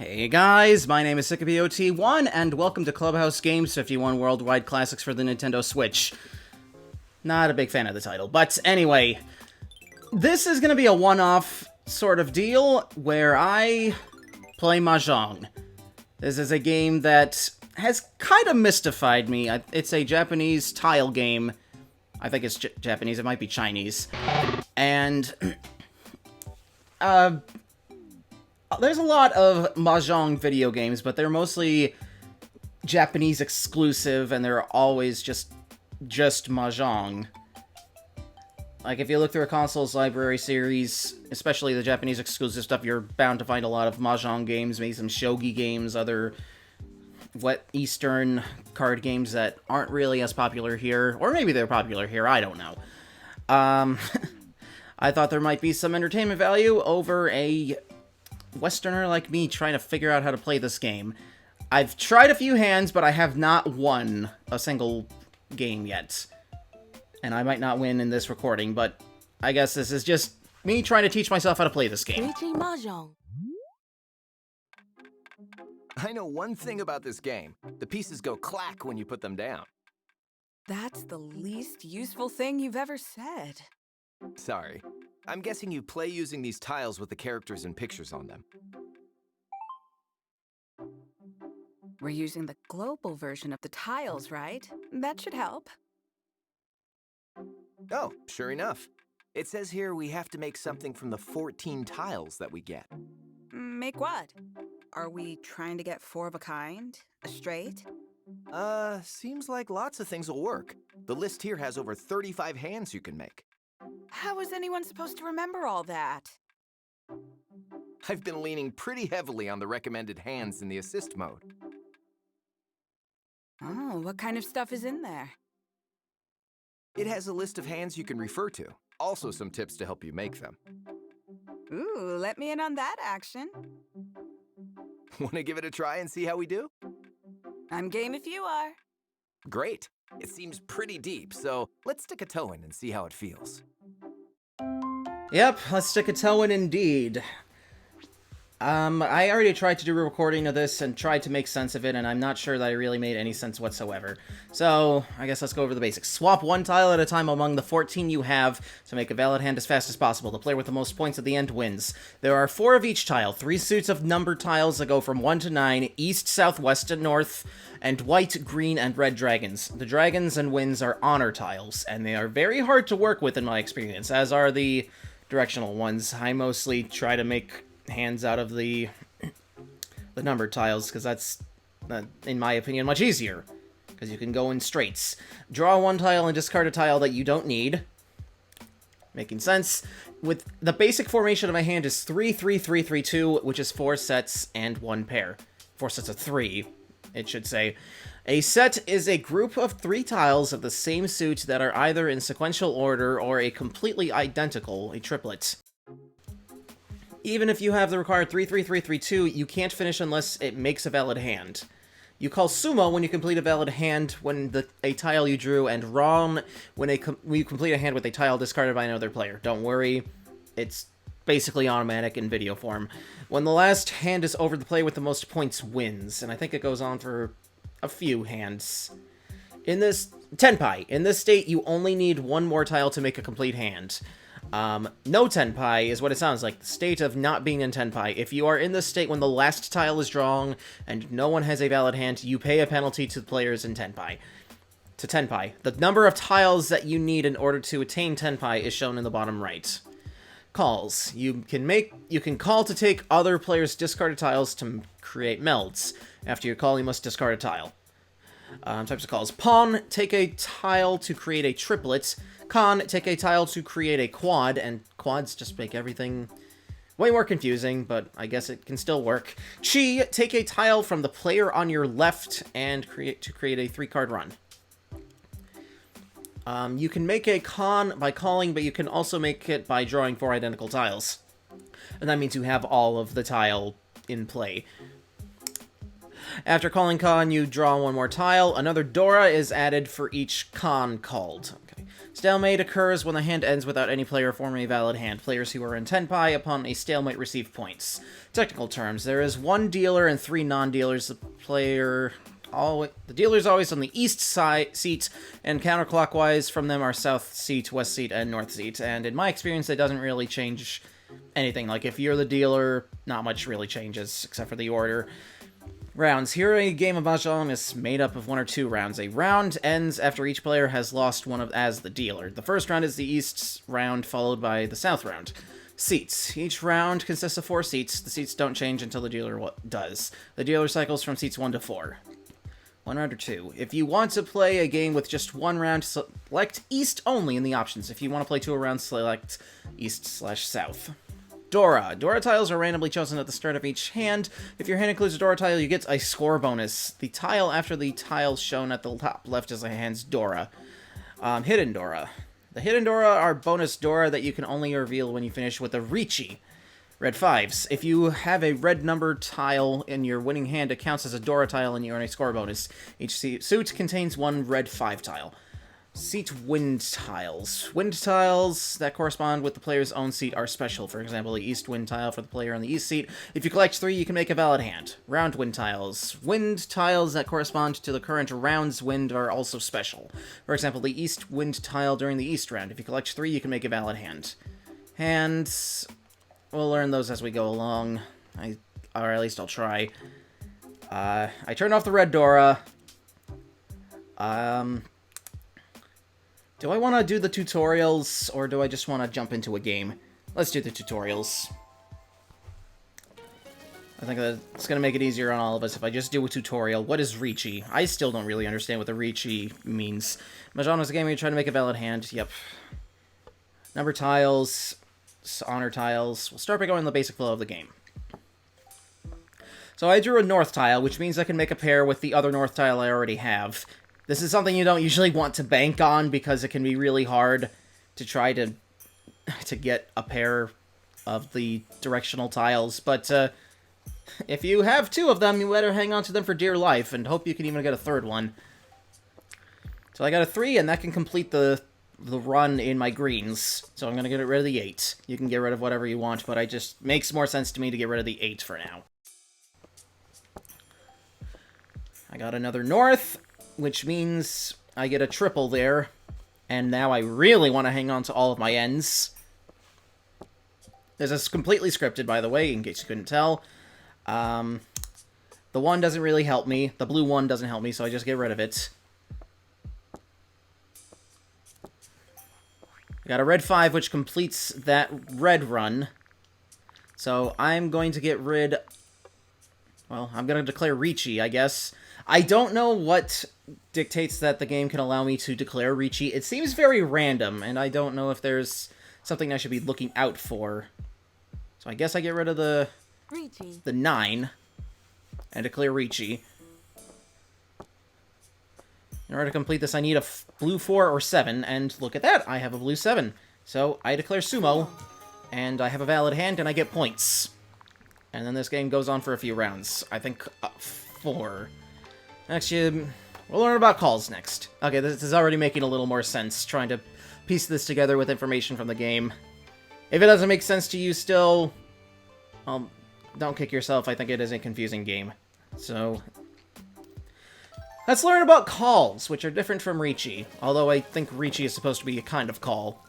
Hey guys, my name is SickaBOT1, and welcome to Clubhouse Games 51 Worldwide Classics for the Nintendo Switch. Not a big fan of the title, but anyway, this is going to be a one-off sort of deal where I play Mahjong. This is a game that has kind of mystified me. It's a Japanese tile game. I think it's Japanese, it might be Chinese. And, there's a lot of Mahjong video games, but they're mostly Japanese exclusive, and they're always just Mahjong. Like, if you look through a console's library series, especially the Japanese exclusive stuff, you're bound to find a lot of Mahjong games, maybe some shogi games, other Eastern card games that aren't really as popular here. Or maybe they're popular here, I don't know. I thought there might be some entertainment value over a Westerner like me trying to figure out how to play this game. I've tried a few hands, but I have not won a single game yet. And I might not win in this recording, but I guess this is just me trying to teach myself how to play this game. Riichi Mahjong. I know one thing about this game. The pieces go clack when you put them down. That's the least useful thing you've ever said. Sorry. I'm guessing you play using these tiles with the characters and pictures on them. We're using the global version of the tiles, right? That should help. Oh, sure enough. It says here we have to make something from the 14 tiles that we get. Make what? Are we trying to get 4 of a kind? A straight? Seems like lots of things will work. The list here has over 35 hands you can make. How is anyone supposed to remember all that? I've been leaning pretty heavily on the recommended hands in the assist mode. Oh, what kind of stuff is in there? It has a list of hands you can refer to. Also some tips to help you make them. Ooh, let me in on that action. Want to give it a try and see how we do? I'm game if you are. Great. It seems pretty deep, so let's stick a toe in and see how it feels. Yep, let's stick a toe in indeed. I already tried to do a recording of this and tried to make sense of it, and I'm not sure that I really made any sense whatsoever. So, I guess let's go over the basics. Swap one tile at a time among the 14 you have to make a valid hand as fast as possible. The player with the most points at the end wins. There are 4 of each tile, 3 suits of numbered tiles that go from 1 to 9, east, south, west, and north, and white, green, and red dragons. The dragons and winds are honor tiles, and they are very hard to work with in my experience, as are the directional ones. I mostly try to make hands out of the numbered tiles, because that's, in my opinion, much easier, because you can go in straights. Draw one tile and discard a tile that you don't need. Making sense. With the basic formation of a hand is 3-3-3-3-2, which is 4 sets and 1 pair. 4 sets of 3, it should say. A set is a group of 3 tiles of the same suit that are either in sequential order or a completely identical, a triplet. Even if you have the required 3-3-3-3-2, you can't finish unless it makes a valid hand. You call sumo when you complete a valid hand when a tile you drew, and ron when you complete a hand with a tile discarded by another player. Don't worry, it's basically automatic in video form. When the last hand is over, the player with the most points wins, and I think it goes on for a few hands. In this tenpai, in this state, you only need 1 more tile to make a complete hand. No tenpai is what it sounds like, the state of not being in tenpai. If you are in this state when the last tile is drawn and no one has a valid hand, you pay a penalty to the players in tenpai. To tenpai. The number of tiles that you need in order to attain tenpai is shown in the bottom right. Calls. You can call to take other players' discarded tiles to create melds. After your call, you must discard a tile. Types of calls. Pawn, take a tile to create a triplet. Con, take a tile to create a quad, and quads just make everything way more confusing, but I guess it can still work. Chi, take a tile from the player on your left and create a 3-card run. You can make a con by calling, but you can also make it by drawing 4 identical tiles. And that means you have all of the tile in play. After calling Con, you draw one more tile. Another Dora is added for each Con called. Okay. Stalemate occurs when the hand ends without any player forming a valid hand. Players who are in Tenpai upon a stalemate receive points. Technical terms. There is one dealer and 3 non-dealers. The dealer is always on the east side seat, and counterclockwise from them are south seat, west seat, and north seat. And in my experience, it doesn't really change anything. Like, if you're the dealer, not much really changes, except for the order. Rounds. Here, a game of Mahjong is made up of 1 or 2 rounds. A round ends after each player has lost one as the dealer. The first round is the east round, followed by the south round. Seats. Each round consists of 4 seats. The seats don't change until the dealer does. The dealer cycles from seats 1 to 4. 1 round or 2. If you want to play a game with just 1 round, select East only in the options. If you want to play 2 rounds, select East/South. Dora. Dora tiles are randomly chosen at the start of each hand. If your hand includes a Dora tile, you get a score bonus. The tile after the tile shown at the top left is a hand's Dora. Hidden Dora. The Hidden Dora are bonus Dora that you can only reveal when you finish with a Riichi. Red 5s. If you have a red number tile in your winning hand, it counts as a Dora tile and you earn a score bonus. Each suit contains 1 red 5 tile. Seat wind tiles. Wind tiles that correspond with the player's own seat are special. For example, the east wind tile for the player on the east seat. If you collect 3, you can make a valid hand. Round wind tiles. Wind tiles that correspond to the current round's wind are also special. For example, the east wind tile during the east round. If you collect 3, you can make a valid hand. Hands. We'll learn those as we go along. Or at least I'll try. I turned off the red Dora. Do I want to do the tutorials, or do I just want to jump into a game? Let's do the tutorials. I think that's going to make it easier on all of us if I just do a tutorial. What is Riichi? I still don't really understand what the Riichi means. Mahjong is a game where you try to make a valid hand. Yep. Number tiles, honor tiles. We'll start by going the basic flow of the game. So I drew a north tile, which means I can make a pair with the other north tile I already have. This is something you don't usually want to bank on because it can be really hard to try to get a pair of the directional tiles. But if you have 2 of them, you better hang on to them for dear life and hope you can even get a 3rd one. So I got a 3, and that can complete the run in my greens. So I'm going to get rid of the 8. You can get rid of whatever you want, but it just makes more sense to me to get rid of the 8 for now. I got another north, which means I get a triple there, and now I really want to hang on to all of my ends. This is completely scripted, by the way, in case you couldn't tell. The 1 doesn't really help me. The blue 1 doesn't help me, so I just get rid of it. I got a red 5, which completes that red run. So I'm going to get rid... Well, I'm going to declare Riichi, I guess. I don't know what dictates that the game can allow me to declare Riichi. It seems very random, and I don't know if there's something I should be looking out for. So I guess I get rid of the 9 and declare Riichi. In order to complete this, I need a blue 4 or 7, and look at that, I have a blue 7. So I declare Sumo, and I have a valid hand, and I get points. And then this game goes on for a few rounds. I think 4. Actually, we'll learn about calls next. Okay, this is already making a little more sense, trying to piece this together with information from the game. If it doesn't make sense to you still, don't kick yourself. I think it is a confusing game. So, let's learn about calls, which are different from Riichi, although I think Riichi is supposed to be a kind of call.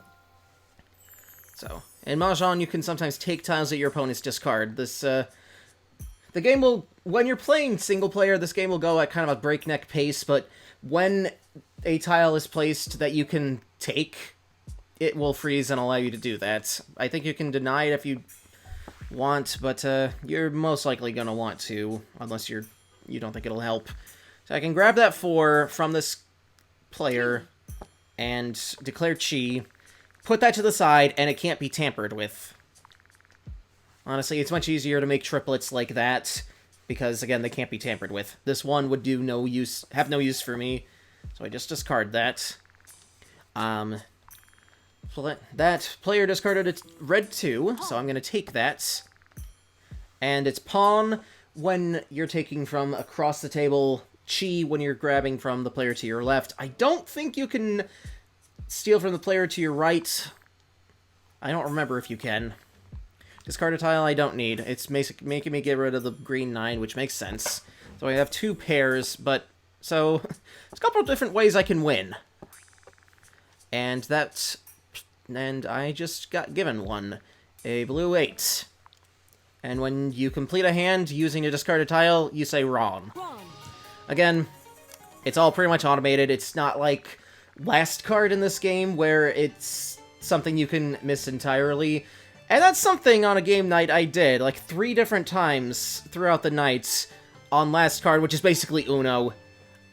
So, in Mahjong, you can sometimes take tiles that your opponents discard. The game will, when you're playing single player, this game will go at kind of a breakneck pace, but when a tile is placed that you can take, it will freeze and allow you to do that. I think you can deny it if you want, but you're most likely going to want to, unless you don't think it'll help. So I can grab that 4 from this player and declare Chi, put that to the side, and it can't be tampered with. Honestly, it's much easier to make triplets like that, because, again, they can't be tampered with. This 1 would have no use for me, so I just discard that. That player discarded its red 2, so I'm going to take that. And its pawn when you're taking from across the table chi when you're grabbing from the player to your left. I don't think you can steal from the player to your right. I don't remember if you can. Discard a tile I don't need. It's making me get rid of the green 9, which makes sense. So I have 2 pairs, but... So, there's a couple of different ways I can win. And that's... And I just got given one. A blue 8. And when you complete a hand using a discarded tile, you say wrong. Again, it's all pretty much automated. It's not like last card in this game where it's something you can miss entirely. And that's something on a game night I did, like 3 different times throughout the night on last card, which is basically Uno.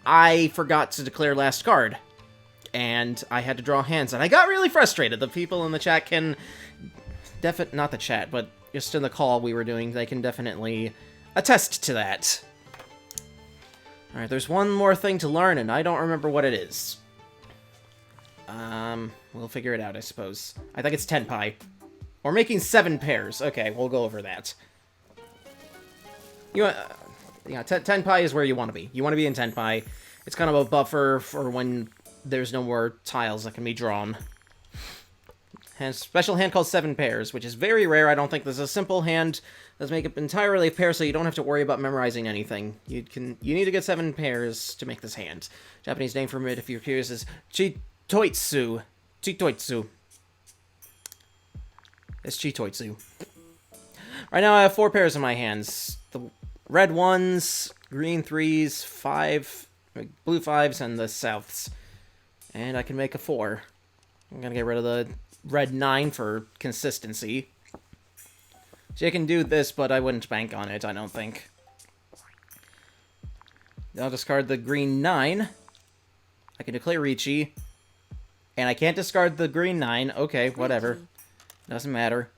I forgot to declare last card, and I had to draw hands, and I got really frustrated. The people in the chat can... not the chat, but just in the call we were doing, they can definitely attest to that. Alright, there's one more thing to learn, and I don't remember what it is. We'll figure it out, I suppose. I think it's Tenpai. We're making 7 pairs. Okay, we'll go over that. Tenpai is where you want to be. You want to be in Tenpai. It's kind of a buffer for when there's no more tiles that can be drawn. Has a special hand called 7 pairs, which is very rare. I don't think there's a simple hand that's make it entirely a pair, so you don't have to worry about memorizing anything. You need to get 7 pairs to make this hand. Japanese name for it, if you're curious, is Chitoitsu. Chitoitsu. It's Chitoitsu. Right now I have 4 pairs in my hands. The red 1s, green 3s, 5, blue 5s, and the souths. And I can make a 4. I'm gonna get rid of the red 9 for consistency. So you can do this, but I wouldn't bank on it, I don't think. I'll discard the green 9. I can declare Riichi. And I can't discard the green 9. Okay, whatever. Doesn't matter.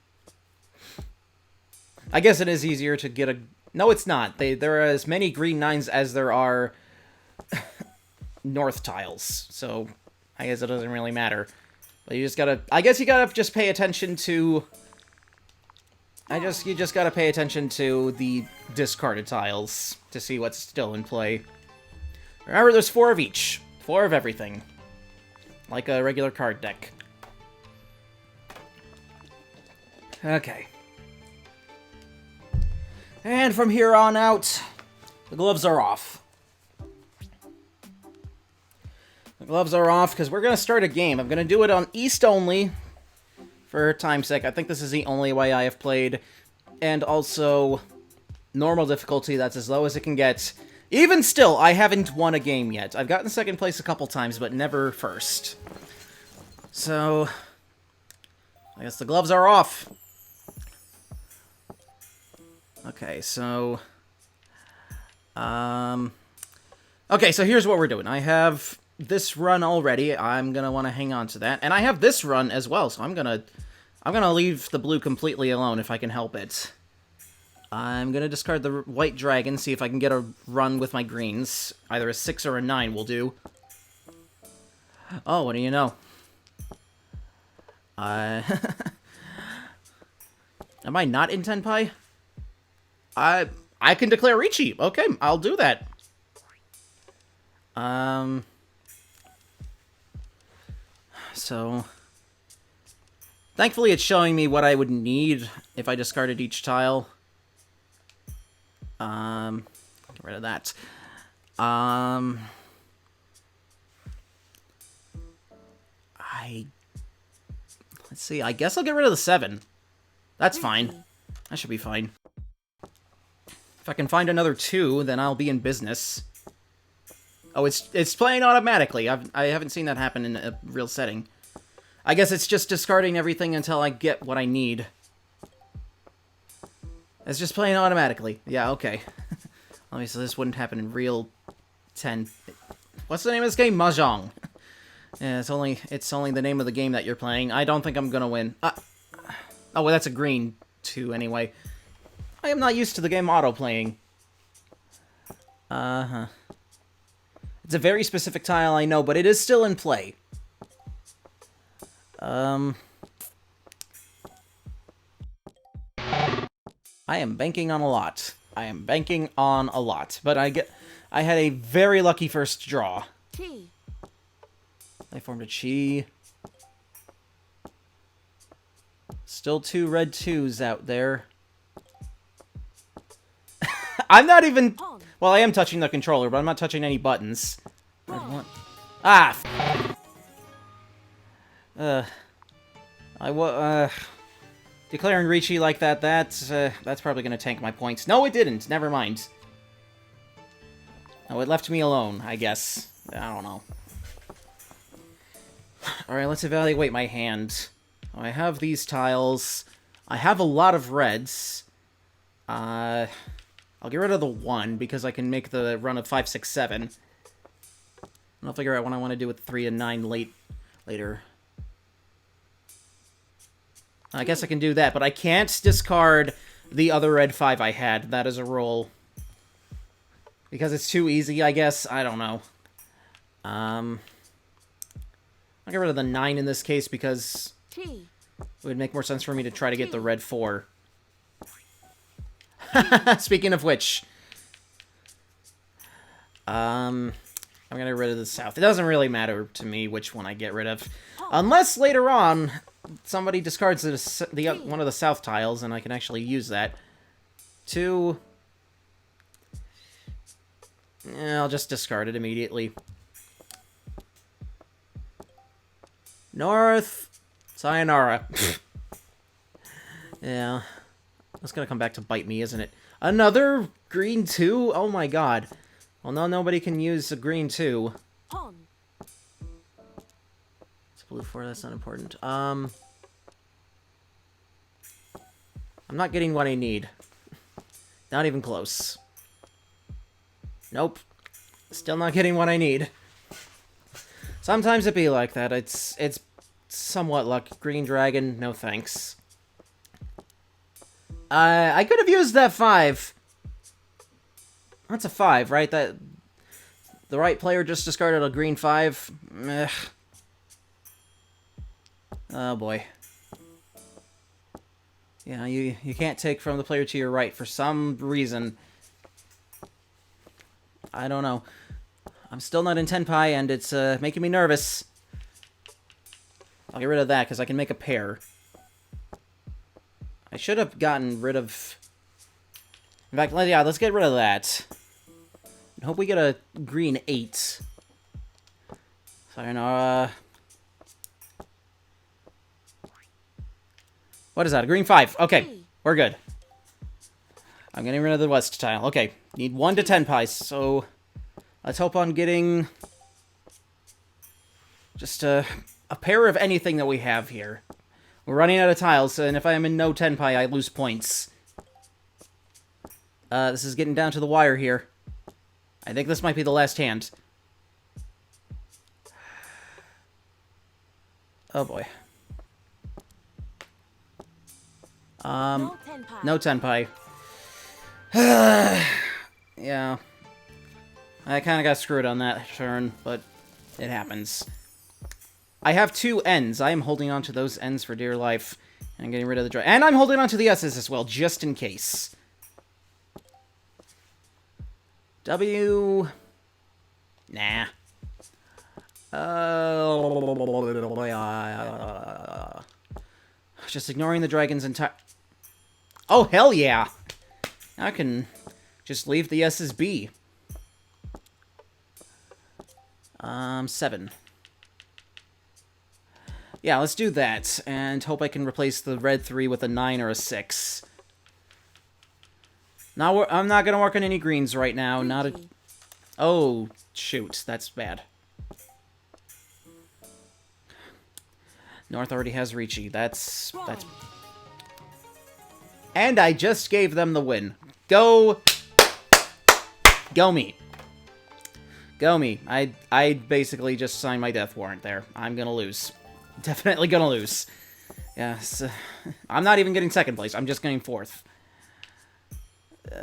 I guess it is easier to get a... No, it's not. There are as many green 9s as there are north tiles. So, I guess it doesn't really matter. But you just gotta... I guess you gotta just pay attention to... You just gotta pay attention to the discarded tiles to see what's still in play. Remember, there's 4 of each. 4 of everything. Like a regular card deck. Okay. And from here on out, the gloves are off. The gloves are off because we're going to start a game. I'm going to do it on East only for time's sake. I think this is the only way I have played. And also, normal difficulty, that's as low as it can get. Even still, I haven't won a game yet. I've gotten second place a couple times, but never first. So, I guess the gloves are off. Okay, so... Okay, so here's what we're doing. I have this run already. I'm gonna want to hang on to that. And I have this run as well, so I'm gonna leave the blue completely alone if I can help it. I'm gonna discard the white dragon, see if I can get a run with my greens. Either a 6 or a 9 will do. Oh, what do you know? Am I not in Tenpai? I can declare Riichi. Okay, I'll do that. So... Thankfully, it's showing me what I would need if I discarded each tile. Get rid of that. Let's see, I guess I'll get rid of the 7. That's fine. That should be fine. If I can find another 2, then I'll be in business. Oh, it's playing automatically. I haven't seen that happen in a real setting. I guess it's just discarding everything until I get what I need. It's just playing automatically. Yeah, okay. Obviously, this wouldn't happen in real 10. What's the name of this game? Mahjong. Yeah, it's only the name of the game that you're playing. I don't think I'm gonna win. Oh, well, that's a green 2 anyway. I am not used to the game auto-playing. Uh-huh. It's a very specific tile, I know, but it is still in play. I am banking on a lot. I am banking on a lot, but I had a very lucky first draw. T. I formed a chi. Still 2 red 2s out there. I'm not even... Well, I am touching the controller, but I'm not touching any buttons. Ah! Declaring Riichi like that, that's probably gonna tank my points. No, it didn't. Never mind. Oh, it left me alone, I guess. I don't know. Alright, let's evaluate my hand. I have these tiles. I have a lot of reds. I'll get rid of the 1, because I can make the run of 5, 6, 7. And I'll figure out what I want to do with 3 and 9 later. I guess I can do that, but I can't discard the other red 5 I had. That is a rule. Because it's too easy, I guess. I don't know. I'll get rid of the 9 in this case, because it would make more sense for me to try to get the red 4. Speaking of which, I'm gonna get rid of the south. It doesn't really matter to me which one I get rid of, unless later on somebody discards one of the south tiles, and I can actually use that to... Yeah, I'll just discard it immediately. North, sayonara. Yeah. That's gonna come back to bite me, isn't it? Another green 2? Oh my god. Well, no, nobody can use a green 2. It's blue 4, that's not important. I'm not getting what I need. Not even close. Nope. Still not getting what I need. Sometimes it be like that. It's somewhat lucky. Green dragon, no thanks. I could have used that 5. That's a 5, right? That the right player just discarded a green 5. Ugh. Oh boy. Yeah, you can't take from the player to your right for some reason. I don't know. I'm still not in Tenpai, and it's making me nervous. I'll get rid of that, because I can make a pair. I should have gotten rid of... In fact, yeah, let's get rid of that. I hope we get a green 8. Sayonara. What is that? A green 5. Okay, we're good. I'm getting rid of the west tile. Okay, need 1 to 10 pies, so... Let's hope on getting... just a pair of anything that we have here. We're running out of tiles, and if I am in no Tenpai, I lose points. This is getting down to the wire here. I think this might be the last hand. Oh boy. No Tenpai. Yeah. I kind of got screwed on that turn, but it happens. I have 2 N's. I am holding on to those N's for dear life. And I'm getting rid of the draw. And I'm holding on to the S's as well, just in case. W... Nah. Just ignoring the dragon's entire... Oh, hell yeah! I can just leave the S's be. 7. Yeah, let's do that, and hope I can replace the red 3 with a 9 or a 6. I'm not gonna work on any greens right now, not a... Oh, shoot, that's bad. North already has Riichi, that's... And I just gave them the win. Go me. Go me. I basically just signed my death warrant there. I'm gonna lose. Definitely gonna lose. Yes. I'm not even getting second place. I'm just getting 4th. What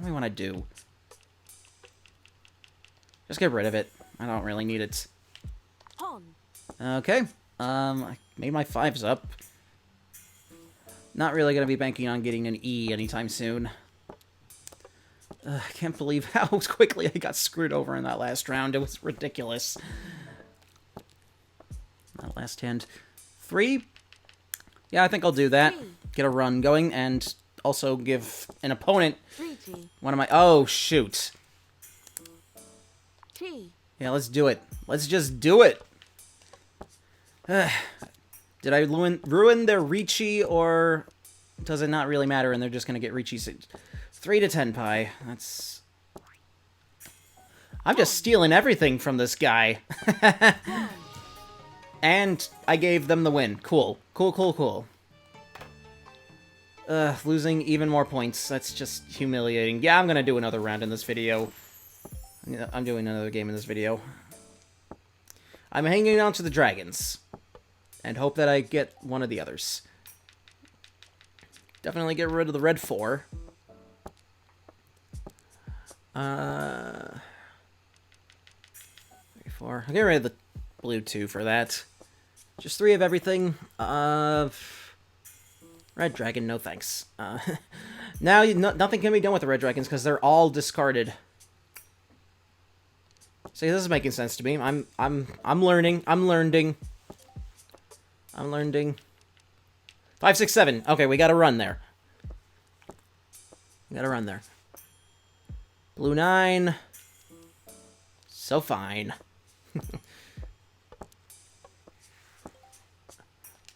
do I want to do? Just get rid of it. I don't really need it. Okay. I made my 5s up. Not really going to be banking on getting an E anytime soon. I can't believe how quickly I got screwed over in that last round. It was ridiculous. That last hand. 3? Yeah, I think I'll do that. Get a run going, and also give an opponent one of my... Oh, shoot. Yeah, let's do it. Let's just do it. Did I ruin their Riichi, or does it not really matter and they're just going to get Riichi? 3 to 10 pi. That's... I'm just stealing everything from this guy. And I gave them the win. Cool. Cool, cool, cool. Losing even more points. That's just humiliating. Yeah, I'm going to do another round in this video. I'm doing another game in this video. I'm hanging on to the dragons. And hope that I get one of the others. Definitely get rid of the red 4. 3, 4. I'll get rid of the blue 2 for that. Just 3 of everything. Red dragon, no thanks. Now nothing can be done with the red dragons because they're all discarded. See, this is making sense to me. I'm learning. I'm learning. 5, 6, 7. Okay, we gotta run there. Blue 9. So fine.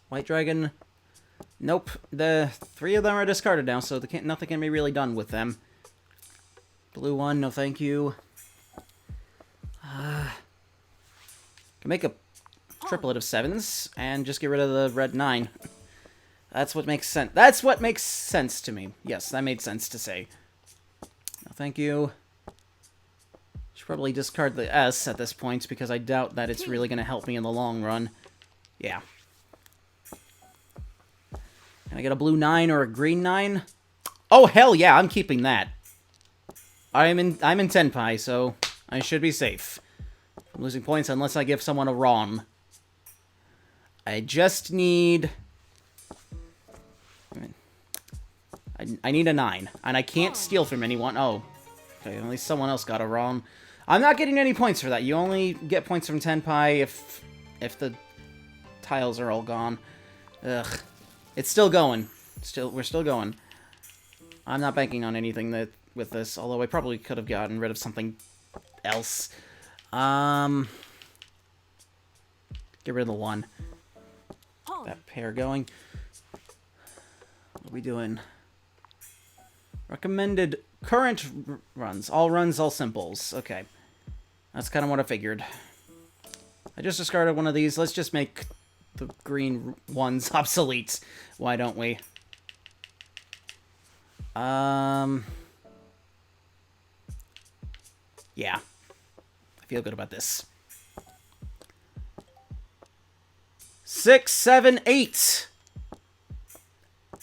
White dragon. Nope. The 3 of them are discarded now, so nothing can be really done with them. Blue 1, no thank you. Can make a triplet of 7s and just get rid of the red 9. That's what makes sense. That's what makes sense to me. Yes, that made sense to say. No thank you. Should probably discard the S at this point because I doubt that it's really going to help me in the long run. Yeah. Can I get a blue 9 or a green 9? Oh, hell yeah, I'm keeping that. I'm in 10 pi, so I should be safe. I'm losing points unless I give someone a Ron. I just need... I need a 9, and I can't steal from anyone. Oh, okay, at least someone else got a Ron. I'm not getting any points for that. You only get points from 10 pi if the tiles are all gone. Ugh. It's still going. We're still going. I'm not banking on anything with this, although I probably could have gotten rid of something else. Get rid of the 1. That pair going. What are we doing? Recommended current runs. All runs, all simples. Okay. That's kind of what I figured. I just discarded one of these. Let's just make the green ones obsolete. Why don't we? Yeah. I feel good about this. 6, 7, 8.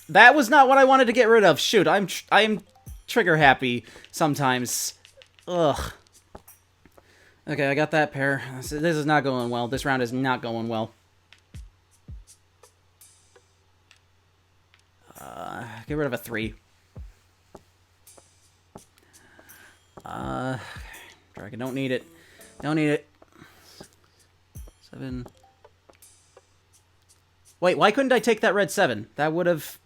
That was not what I wanted to get rid of. Shoot, I am trigger happy sometimes. Ugh. Okay, I got that pair. This is not going well. This round is not going well. Get rid of a 3. Dragon, don't need it. Don't need it. 7. Wait, why couldn't I take that red 7? That would have...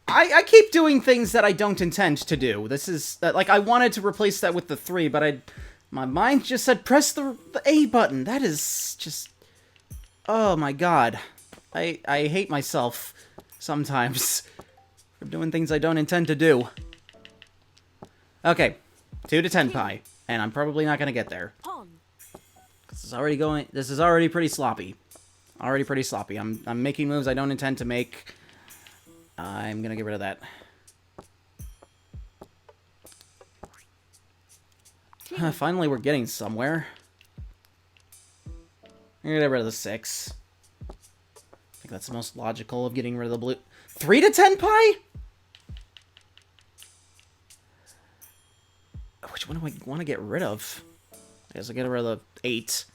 I keep doing things that I don't intend to do. This is... like, I wanted to replace that with the 3, but my mind just said, press the A button. That is just... Oh my god. I hate myself sometimes for doing things I don't intend to do. Okay. 2 to 10 pi. And I'm probably not going to get there. This is already pretty sloppy. Already pretty sloppy. I'm making moves I don't intend to make. I'm going to get rid of that. Finally, we're getting somewhere. I'm going to get rid of the 6. I think that's the most logical of getting rid of the blue. 3 to 10 pi? what do I want to get rid of? I guess I'll get rid of 8.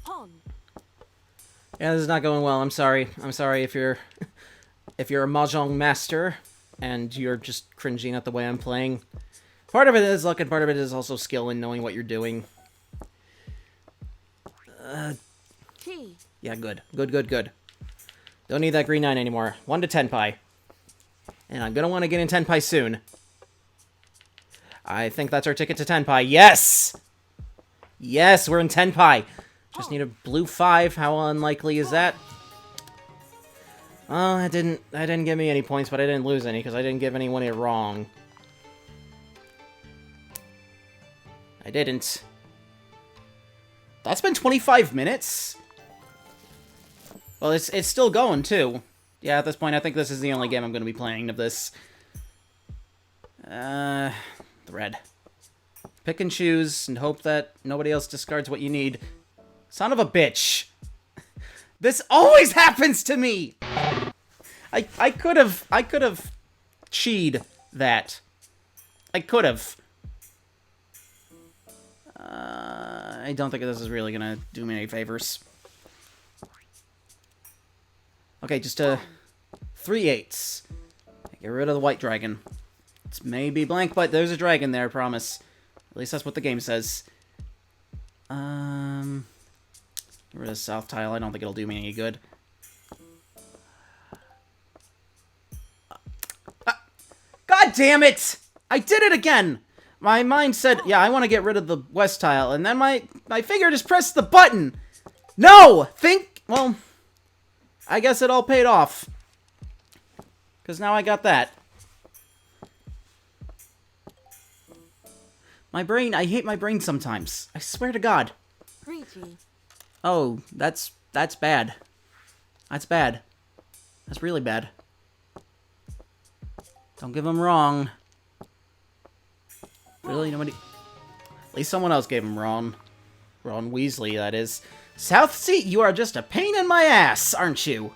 Pawn. Yeah, this is not going well. I'm sorry. I'm sorry if you're if you're a Mahjong master and you're just cringing at the way I'm playing. Part of it is luck and part of it is also skill in knowing what you're doing. Key. Yeah, good. Good. Don't need that green 9 anymore. 1 to Tenpai. And I'm gonna want to get in Tenpai soon. I think that's our ticket to Tenpai. Yes! Yes, we're in Tenpai. Just need a blue 5. How unlikely is that? Oh, that didn't give me any points, but I didn't lose any because I didn't give anyone it wrong. I didn't. That's been 25 minutes? Well, it's still going, too. Yeah, at this point, I think this is the only game I'm going to be playing of this. The red. Pick and choose and hope that nobody else discards what you need. Son of a bitch. This always happens to me! I could have cheated that. I could have. I don't think this is really gonna do me any favors. Okay, just 3 8s. Get rid of the white dragon. It's maybe blank, but there's a dragon there, I promise. At least that's what the game says. Get rid of the south tile. I don't think it'll do me any good. God damn it! I did it again! My mind said, yeah, I want to get rid of the west tile, and then my finger just pressed the button! No! Well, I guess it all paid off. Because now I got that. My brain, I hate my brain sometimes. I swear to God. Riichi. Oh, that's bad. That's bad. That's really bad. Don't give him wrong. Really? Nobody... At least someone else gave him wrong. Ron Weasley, that is. South Sea, you are just a pain in my ass, aren't you?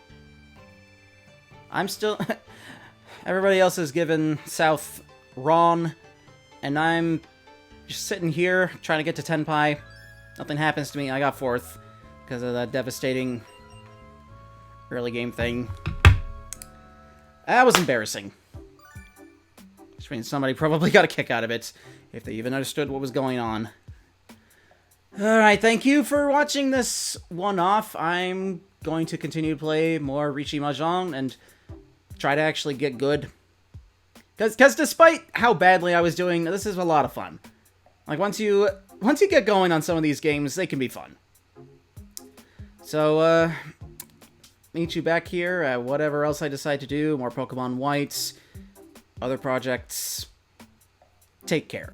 I'm still... Everybody else is given South Ron, and I'm just sitting here trying to get to Tenpai. Nothing happens to me. I got 4th because of that devastating early game thing. That was embarrassing. Which means somebody probably got a kick out of it, if they even understood what was going on. Alright, thank you for watching this one-off. I'm going to continue to play more Riichi Mahjong and try to actually get good. Because despite how badly I was doing, this is a lot of fun. Like, once you get going on some of these games, they can be fun. So, meet you back here at whatever else I decide to do. More Pokemon White, other projects. Take care.